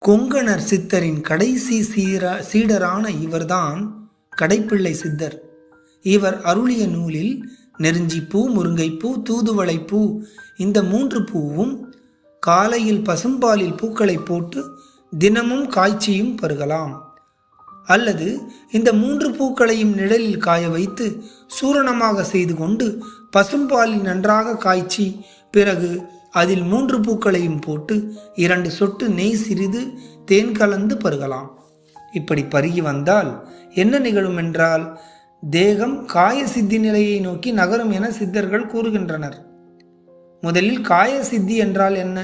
கொங்கணர் சித்தரின் கடைசி சீடரான இவர்தான் கடைப்பிள்ளை சித்தர். இவர் அருளிய நூலில் நெருஞ்சிப்பூ, முருங்கைப்பூ, தூதுவளைப்பூ இந்த 3 பூவும் காலையில் பசும்பாலில் பூக்களை போட்டு தினமும் காய்ச்சியும் பருகலாம். அல்லது இந்த 3 பூக்களையும் நிழலில் காய வைத்து சூரணமாக செய்து கொண்டு பசும்பாலில் நன்றாக காய்ச்சி பிறகு அதில் 3 பூக்களையும் போட்டு 2 சொட்டு நெய் சிறிது தேன் கலந்து பருகலாம். இப்படி பருகி வந்தால் என்ன நிகழும் என்றால் தேகம் காய சித்தி நிலையை நோக்கி நகரும் என சித்தர்கள் கூறுகின்றனர். முதலில் காய சித்தி என்றால் என்ன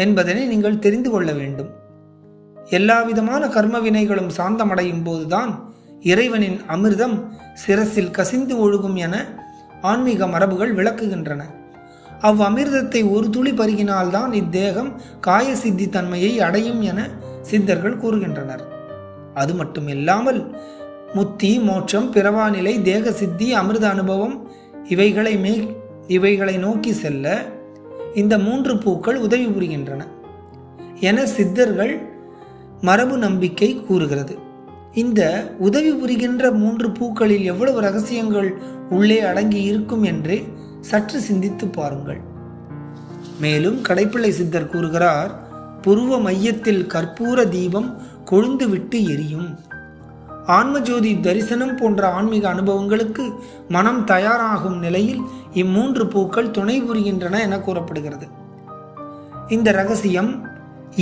என்பதனை நீங்கள் தெரிந்து கொள்ள வேண்டும். எல்லா விதமான கர்ம வினைகளும் சாந்தமடையும் போதுதான் இறைவனின் அமிர்தம் சிரசில் கசிந்து ஒழுகும் என ஆன்மீக மரபுகள் விளக்குகின்றன. அவ்வமிர்தத்தை ஒரு துளி பருகினால்தான் இத்தேகம் காய சித்தி தன்மையை அடையும் என சித்தர்கள் கூறுகின்றனர். அது மட்டும் இல்லாமல் முத்தி, மோட்சம், பிறவாநிலை, தேக சித்தி, அமிர்த அனுபவம் இவைகளை நோக்கி செல்ல இந்த 3 பூக்கள் உதவி புரிகின்றன என சித்தர்கள் மரபு நம்பிக்கை கூறுகிறது. இந்த உதவி புரிகின்ற 3 பூக்களில் எவ்வளவு ரகசியங்கள் உள்ளே அடங்கி இருக்கும் என்றே சற்று சிந்தித்து பாருங்கள். மேலும் கடைப்பிள்ளை சித்தர் கூறுகிறார், புருவ மையத்தில் கற்பூர தீபம் கொழுந்து விட்டு எரியும். ஆன்மஜோதி தரிசனம் போன்ற ஆன்மீக அனுபவங்களுக்கு மனம் தயாராகும் நிலையில் இம்3 பூக்கள் துணை புரிகின்றன என கூறப்படுகிறது. இந்த ரகசியம்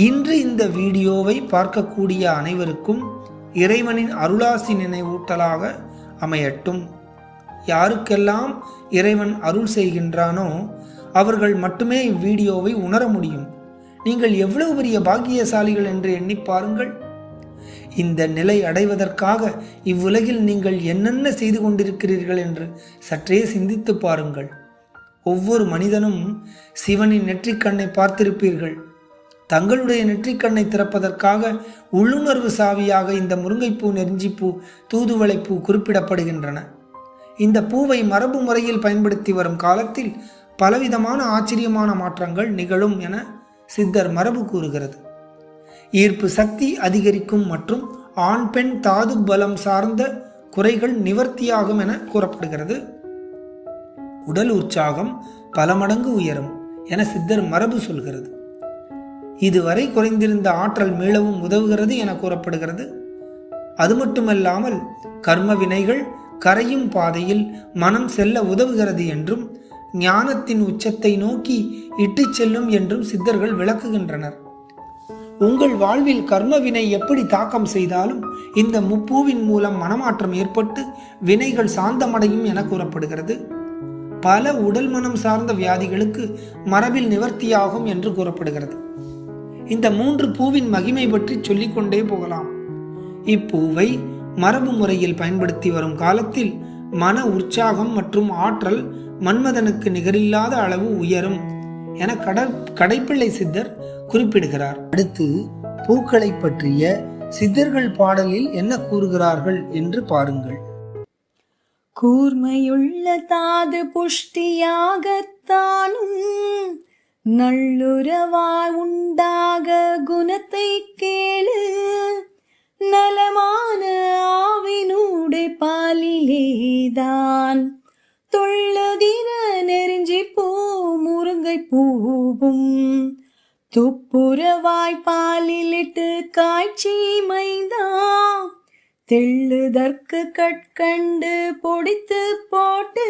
இன்று இந்த வீடியோவை பார்க்கக்கூடிய அனைவருக்கும் இறைவனின் அருளாசி நினைவூட்டலாக அமையட்டும். யாருக்கெல்லாம் இறைவன் அருள் செய்கின்றானோ அவர்கள் மட்டுமே இவ்வீடியோவை உணர முடியும். நீங்கள் எவ்வளவு பெரிய பாக்கியசாலிகள் என்று எண்ணி பாருங்கள். இந்த நிலை அடைவதற்காக இவ்வுலகில் நீங்கள் என்னென்ன செய்து கொண்டிருக்கிறீர்கள் என்று சற்றே சிந்தித்து பாருங்கள். ஒவ்வொரு மனிதனும் சிவனின் நெற்றிக்கண்ணை பார்த்திருப்பீர்கள். தங்களுடைய நெற்றிக்கண்ணை திறப்பதற்காக உள்ளுணர்வு சாவியாக இந்த முருங்கைப்பூ, நெருஞ்சிப்பூ, தூதுவளைப்பூ குறிப்பிடப்படுகின்றன. இந்த பூவை மரபு முறையில் பயன்படுத்தி வரும் காலத்தில் பலவிதமான ஆச்சரியமான மாற்றங்கள் நிகழும் என சித்தர் மரபு கூறுகிறது. ஈர்ப்பு சக்தி அதிகரிக்கும் மற்றும் ஆண் பெண் தாது பலம் சார்ந்த குறைகள் நிவர்த்தியாகும் என கூறப்படுகிறது. உடல் உற்சாகம் பல மடங்கு உயரும் என சித்தர் மரபு சொல்கிறது. இதுவரை குறைந்திருந்த ஆற்றல் மீளவும் உதவுகிறது என கூறப்படுகிறது. அது மட்டுமல்லாமல் கர்ம வினைகள் கரையும் பாதையில் மனம் செல்ல உதவுகிறது என்றும் ஞானத்தின் உச்சத்தை நோக்கி இட்டுச் செல்லும் என்றும் சித்தர்கள் விளக்குகின்றனர். உங்கள் வாழ்வில் கர்ம வினை எப்படி தாக்கம் செய்தாலும் இந்த முப்பூவின் மூலம் மனமாற்றம் ஏற்பட்டு வினைகள் சாந்தமடையும் என கூறப்படுகிறது. பல உடல் மனம் சார்ந்த வியாதிகளுக்கு மரபில் நிவர்த்தியாகும் என்று கூறப்படுகிறது. இந்த 3 பூவின் மகிமை பற்றி சொல்லிக்கொண்டே போகலாம். இப்பூவை மரபு முறையில் பயன்படுத்தி வரும் காலத்தில் மன உற்சாகம் மற்றும் ஆற்றல் மன்மதனுக்கு நிகரில்லாத அளவு உயரும் என கடைப்பிள்ளை சித்தர் குறிப்பிடுகிறார். அடுத்து பூக்களை பற்றிய சித்தர்கள் பாடலில் என்ன கூறுகிறார்கள் என்று பாருங்கள். கூர்மையுள்ள தாது புஷ்டியாகத்தானும் நல்லுறவாய் உண்டாக குணத்தை கேளு, நலமான ஆவினூடை பாலிலேதான் தொள்ளுதிர நெருஞ்சி பூ, முருங்கை பூவும் துப்புரவாய் பாலிலிட்டு காய்ச்சி மைதா தெள்ளுதற்கு கட்கண்டு பொடித்து போட்டு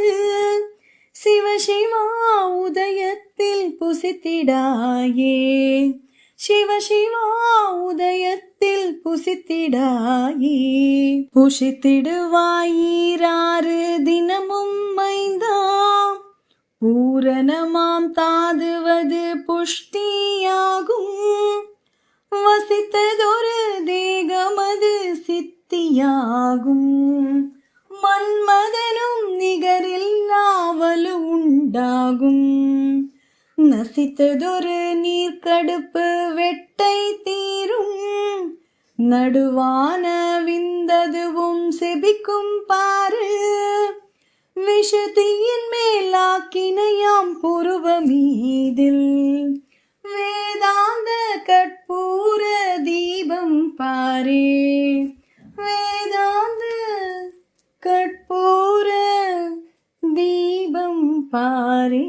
சிவசிவா உதயத்தில் புசித்திடாயே, சிவசிவா உதயத்தில் புசித்திடாயே, புசித்திடுவாயிராறு தினமும் மைந்தா பூரணமாம் தாதுவது புஷ்டியாகும், வசித்ததொரு தேகமது சித்தியாகும், மன்மதனும் நிகரில்லாவலு உண்டாகும், நசித்ததொரு நீர்க்கடுப்பு வெட்டை தீரும், நடுவான விந்ததுவும் செபிக்கும் பாரு, விஷதியின் மேலாக்கினையாம் புருவ மீதில் வேதாந்த கற்பூர தீபம் பாரே, வேதாந்த கற்பூர தீபம் பாரே.